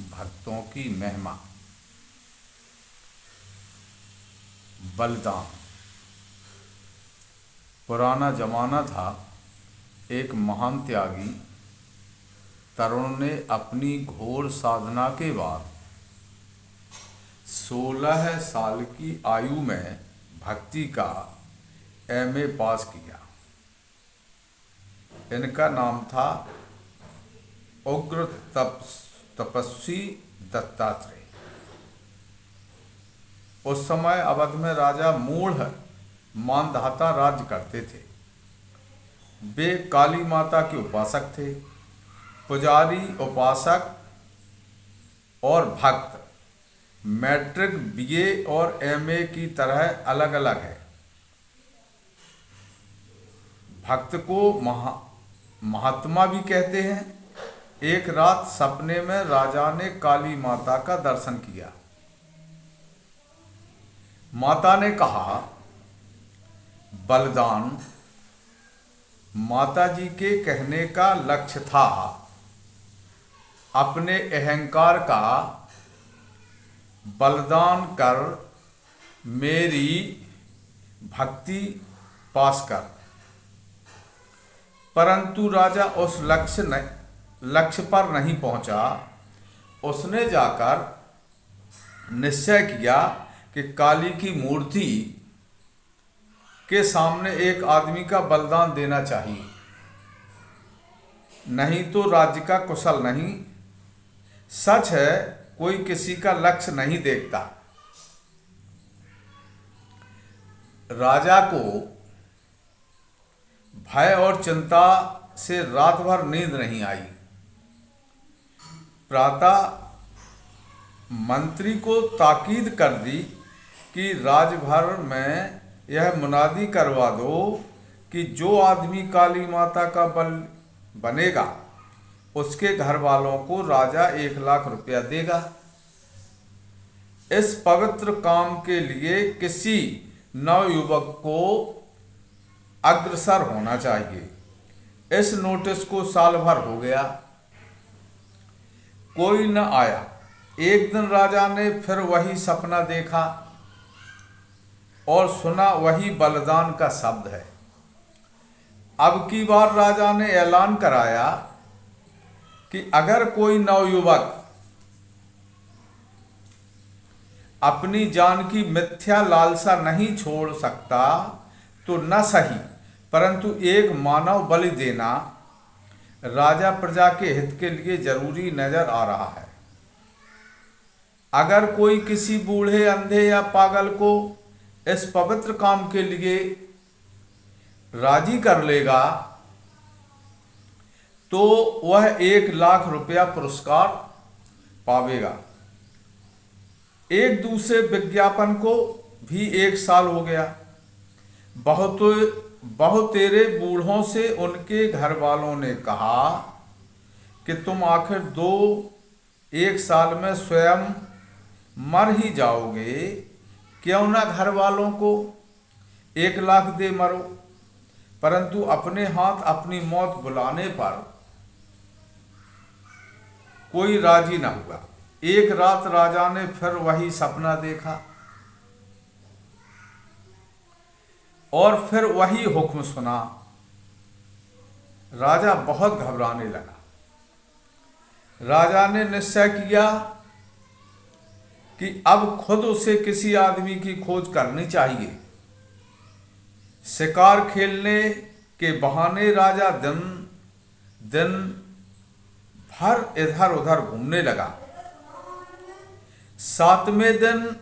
भक्तों की महिमा। बलिदान। पुराना जमाना था। एक महान त्यागी तरुण ने अपनी घोर साधना के बाद 16 साल की आयु में भक्ति का एमए पास किया। इनका नाम था उग्र तपस्वी दत्तात्रेय। उस समय अवध में राजा मूढ़ मानधाता राज्य करते थे। वे काली माता के उपासक थे। पुजारी, उपासक और भक्त मैट्रिक, बीए और एमए की तरह अलग अलग है। भक्त को महात्मा भी कहते हैं। एक रात सपने में राजा ने काली माता का दर्शन किया। माता ने कहा, बलिदान। माता जी के कहने का लक्ष्य था अपने अहंकार का बलिदान कर मेरी भक्ति पास कर। परंतु राजा उस लक्ष्य पर नहीं पहुंचा। उसने जाकर निश्चय किया कि काली की मूर्ति के सामने एक आदमी का बलिदान देना चाहिए, नहीं तो राज्य का कुशल नहीं। सच है, कोई किसी का लक्ष्य नहीं देखता। राजा को भय और चिंता से रात भर नींद नहीं आई। प्रातः मंत्री को ताकीद कर दी कि राजभर में यह मुनादी करवा दो कि जो आदमी काली माता का बनेगा उसके घर वालों को राजा 1,00,000 रुपया देगा। इस पवित्र काम के लिए किसी नवयुवक को अग्रसर होना चाहिए। इस नोटिस को साल भर हो गया, कोई न आया। एक दिन राजा ने फिर वही सपना देखा और सुना वही बलिदान का शब्द है। अब की बार राजा ने ऐलान कराया कि अगर कोई नवयुवक अपनी जान की मिथ्या लालसा नहीं छोड़ सकता तो न सही, परंतु एक मानव बलि देना राजा प्रजा के हित के लिए जरूरी नजर आ रहा है। अगर कोई किसी बूढ़े, अंधे या पागल को इस पवित्र काम के लिए राजी कर लेगा तो वह 1,00,000 रुपया पुरस्कार पावेगा। एक दूसरे विज्ञापन को भी 1 साल हो गया। बहुतेरे बूढ़ों से उनके घर वालों ने कहा कि तुम आखिर 1 साल में स्वयं मर ही जाओगे, क्यों ना घर वालों को 1,00,000 दे मरो। परंतु अपने हाथ अपनी मौत बुलाने पर कोई राजी न हुआ। एक रात राजा ने फिर वही सपना देखा और फिर वही हुक्म सुना। राजा बहुत घबराने लगा। राजा ने निश्चय किया कि अब खुद उसे किसी आदमी की खोज करनी चाहिए। शिकार खेलने के बहाने राजा दिन भर इधर उधर घूमने लगा। 7वें दिन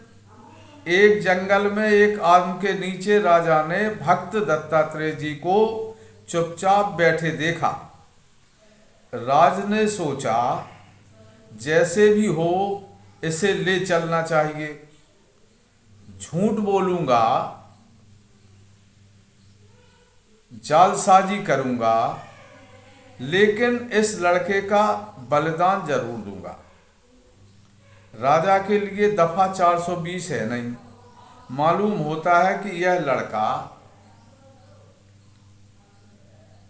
एक जंगल में एक आम के नीचे राजा ने भक्त दत्तात्रेय जी को चुपचाप बैठे देखा। राज ने सोचा, जैसे भी हो इसे ले चलना चाहिए। झूठ बोलूंगा, जालसाजी करूंगा, लेकिन इस लड़के का बलिदान जरूर दूंगा। राजा के लिए दफा 420 है नहीं। मालूम होता है कि यह लड़का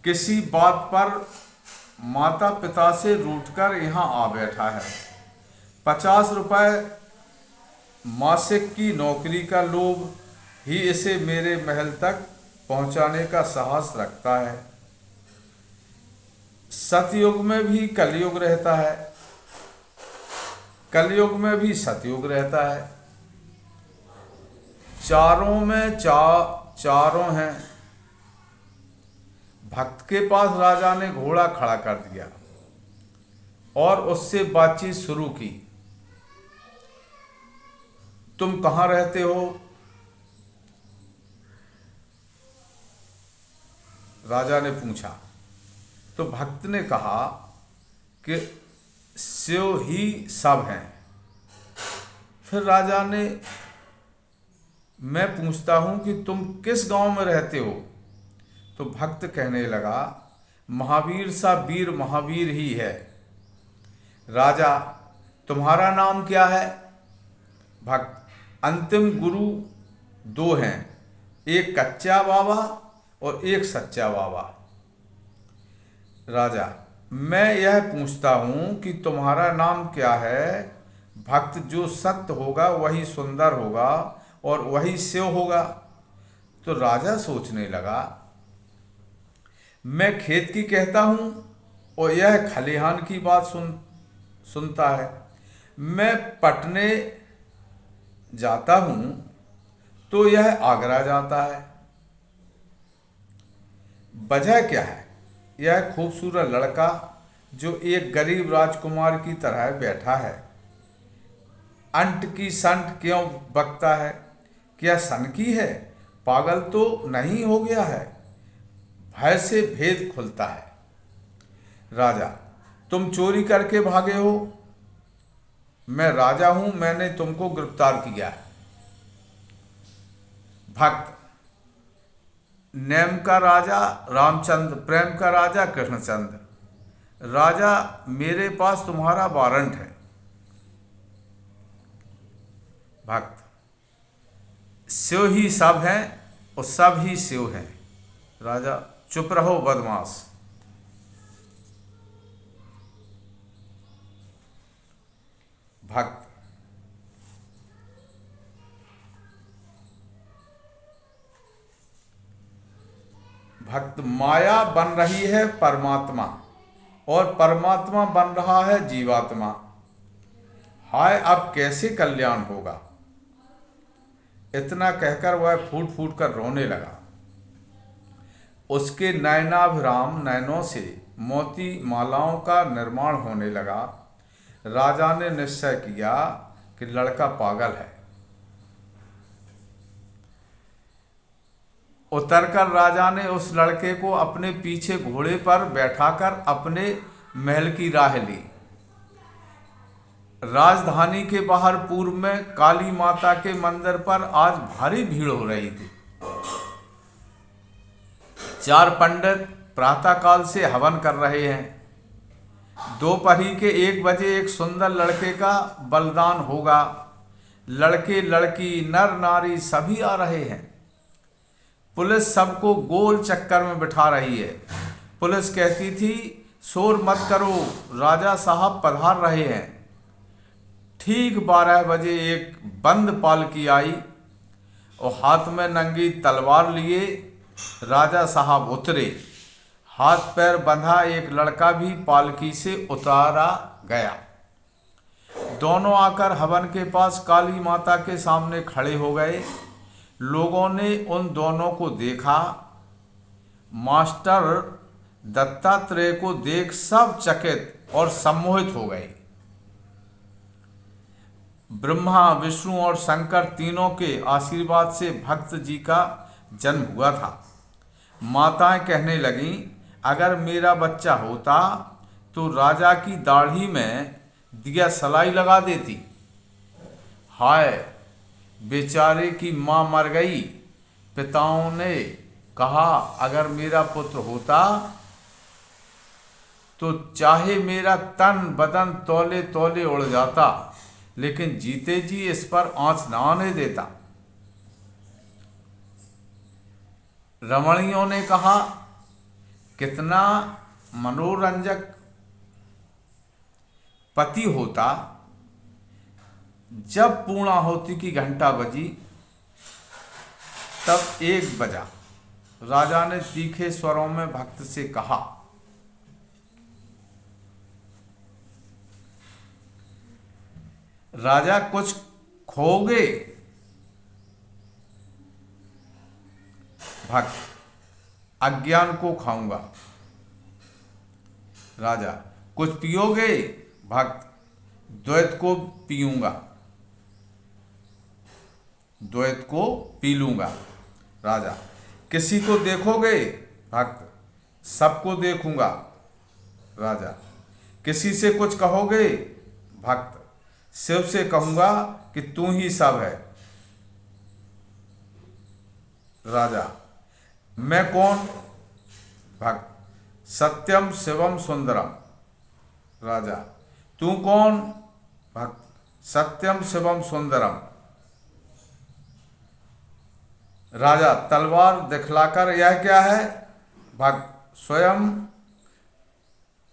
किसी बात पर माता पिता से रूठकर यहाँ आ बैठा है। 50 रुपए मासिक की नौकरी का लोभ ही इसे मेरे महल तक पहुंचाने का साहस रखता है। सतयुग में भी कलयुग रहता है, कलयुग में भी सतयुग रहता है। चारों में चारों हैं। भक्त के पास राजा ने घोड़ा खड़ा कर दिया और उससे बातचीत शुरू की। तुम कहाँ रहते हो? राजा ने पूछा। तो भक्त ने कहा कि स्यो ही सब हैं। फिर राजा ने, मैं पूछता हूं कि तुम किस गांव में रहते हो? तो भक्त कहने लगा, महावीर सा वीर महावीर ही है। राजा, तुम्हारा नाम क्या है? भक्त, अंतिम गुरु दो हैं, एक कच्चा बाबा और एक सच्चा बाबा। राजा, मैं यह पूछता हूं कि तुम्हारा नाम क्या है? भक्त, जो सत्य होगा वही सुंदर होगा और वही शिव होगा। तो राजा सोचने लगा, मैं खेत की कहता हूं और यह खलिहान की बात सुनता है। मैं पटने जाता हूं तो यह आगरा जाता है। वजह क्या है? यह खूबसूरत लड़का जो एक गरीब राजकुमार की तरह बैठा है, अंट की संट क्यों बकता है? क्या सन की है? पागल तो नहीं हो गया है? भय से भेद खुलता है। राजा, तुम चोरी करके भागे हो? मैं राजा हूं, मैंने तुमको गिरफ्तार किया है। भक्त, नेम का राजा रामचंद्र, प्रेम का राजा कृष्णचंद्र। राजा, मेरे पास तुम्हारा वारंट है। भक्त, शिव ही सब हैं और सब ही शिव हैं। राजा, चुप रहो बदमाश। भक्त, भक्त, माया बन रही है परमात्मा और परमात्मा बन रहा है जीवात्मा। हाय, अब कैसे कल्याण होगा? इतना कहकर वह फूट फूट कर रोने लगा। उसके नयनाभिराम नयनों से मोती मालाओं का निर्माण होने लगा। राजा ने निश्चय किया कि लड़का पागल है। उतरकर राजा ने उस लड़के को अपने पीछे घोड़े पर बैठाकर अपने महल की राह ली। राजधानी के बाहर पूर्व में काली माता के मंदिर पर आज भारी भीड़ हो रही थी। 4 पंडित प्रातःकाल से हवन कर रहे हैं। दोपहर के 1 बजे एक सुंदर लड़के का बलिदान होगा। लड़के लड़की नर नारी सभी आ रहे हैं। पुलिस सबको गोल चक्कर में बिठा रही है। पुलिस कहती थी, शोर मत करो, राजा साहब पधार रहे हैं। ठीक 12 बजे एक बंद पालकी आई और हाथ में नंगी तलवार लिए राजा साहब उतरे। हाथ पैर बंधा एक लड़का भी पालकी से उतारा गया। दोनों आकर हवन के पास काली माता के सामने खड़े हो गए। लोगों ने उन दोनों को देखा। मास्टर दत्तात्रेय को देख सब चकित और सम्मोहित हो गए। ब्रह्मा, विष्णु और शंकर तीनों के आशीर्वाद से भक्त जी का जन्म हुआ था। माताएं कहने लगीं, अगर मेरा बच्चा होता तो राजा की दाढ़ी में दिया सलाई लगा देती। हाय, बेचारे की माँ मर गई। पिताओं ने कहा, अगर मेरा पुत्र होता तो चाहे मेरा तन बदन तौले तौले उड़ जाता, लेकिन जीते जी इस पर आंच न आने देता। रमणियों ने कहा, कितना मनोरंजक पति होता जब पूर्णाहुति की घंटा बजी तब 1 बजा। राजा ने तीखे स्वरों में भक्त से कहा, राजा कुछ खोगे? भक्त, अज्ञान को खाऊंगा। राजा, कुछ पियोगे? भक्त, द्वैत को पीऊंगा, द्वैत को पी लूंगा। राजा, किसी को देखोगे? भक्त, सबको देखूंगा। राजा, किसी से कुछ कहोगे? भक्त, शिव से कहूंगा कि तू ही सब है। राजा, मैं कौन? भक्त, सत्यम शिवम सुंदरम। राजा, तू कौन? भक्त, सत्यम शिवम सुंदरम। राजा तलवार दिखलाकर, यह क्या है? भक्त, स्वयं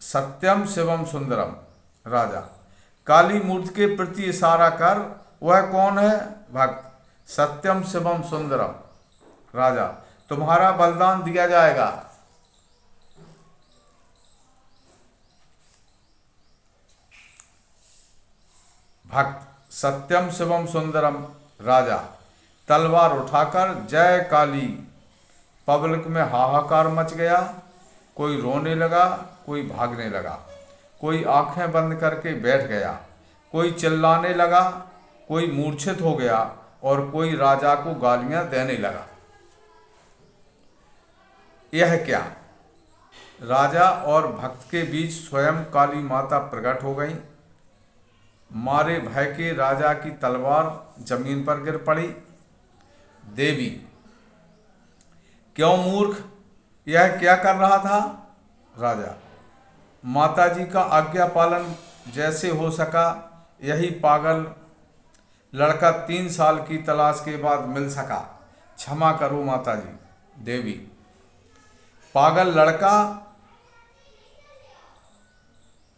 सत्यम शिवम सुंदरम। राजा, काली मूर्ति के प्रति इशारा कर, वह कौन है? भक्त, सत्यम शिवम सुंदरम। राजा, तुम्हारा बलिदान दिया जाएगा। भक्त, सत्यम शिवम सुंदरम। राजा तलवार उठाकर, जय काली। पब्लिक में हाहाकार मच गया। कोई रोने लगा, कोई भागने लगा, कोई आंखें बंद करके बैठ गया, कोई चिल्लाने लगा, कोई मूर्छित हो गया और कोई राजा को गालियां देने लगा। यह क्या? राजा और भक्त के बीच स्वयं काली माता प्रकट हो गई। मारे भय के राजा की तलवार जमीन पर गिर पड़ी। देवी, क्यों मूर्ख, यह क्या कर रहा था? राजा, माताजी का आज्ञा पालन जैसे हो सका, यही पागल लड़का 3 साल की तलाश के बाद मिल सका। क्षमा करो माताजी। देवी, पागल लड़का?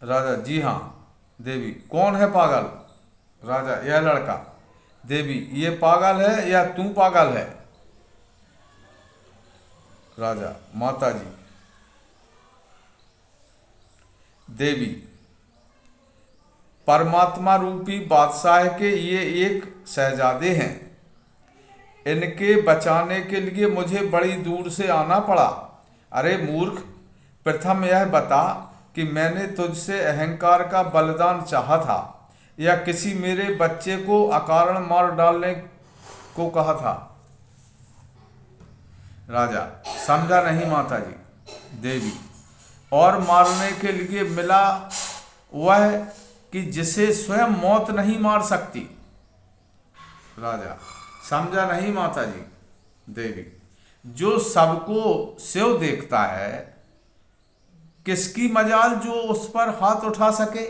राजा, जी हाँ। देवी, कौन है पागल? राजा, यह लड़का। देवी, ये पागल है या तू पागल है? राजा, माताजी। देवी, परमात्मा रूपी बादशाह के ये एक शहजादे हैं। इनके बचाने के लिए मुझे बड़ी दूर से आना पड़ा। अरे मूर्ख, प्रथम यह बता कि मैंने तुझसे अहंकार का बलिदान चाहा था या किसी मेरे बच्चे को अकारण मार डालने को कहा था? राजा, समझा नहीं माताजी। देवी, और मारने के लिए मिला वह कि जिसे स्वयं मौत नहीं मार सकती। राजा, समझा नहीं माताजी। देवी, जो सबको शिव देखता है, किसकी मजाल जो उस पर हाथ उठा सके?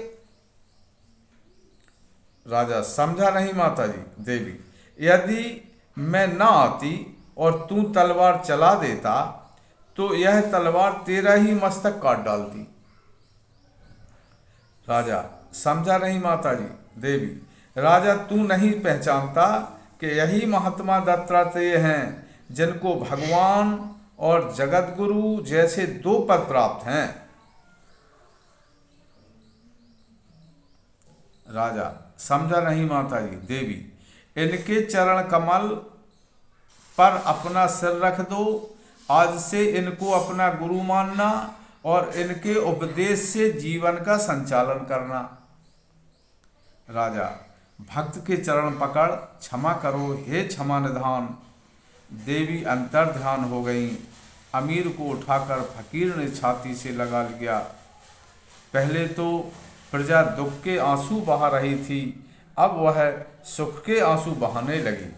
राजा, समझा नहीं माताजी। देवी, यदि मैं न आती और तू तलवार चला देता तो यह तलवार तेरा ही मस्तक काट डालती। राजा, समझा नहीं माताजी। देवी, राजा तू नहीं पहचानता कि यही महात्मा दत्तात्रेय हैं जिनको भगवान और जगत गुरु जैसे 2 पद प्राप्त हैं। राजा, समझा नहीं माताजी। देवी, इनके चरण कमल पर अपना सिर रख दो। आज से इनको अपना गुरु मानना और इनके उपदेश से जीवन का संचालन करना। राजा, भक्त के चरण पकड़, क्षमा करो हे क्षमा निधान। देवी अंतर ध्यान हो गई। अमीर को उठाकर फकीर ने छाती से लगा लिया। पहले तो प्रजा दुख के आंसू बहा रही थी, अब वह सुख के आंसू बहाने लगी।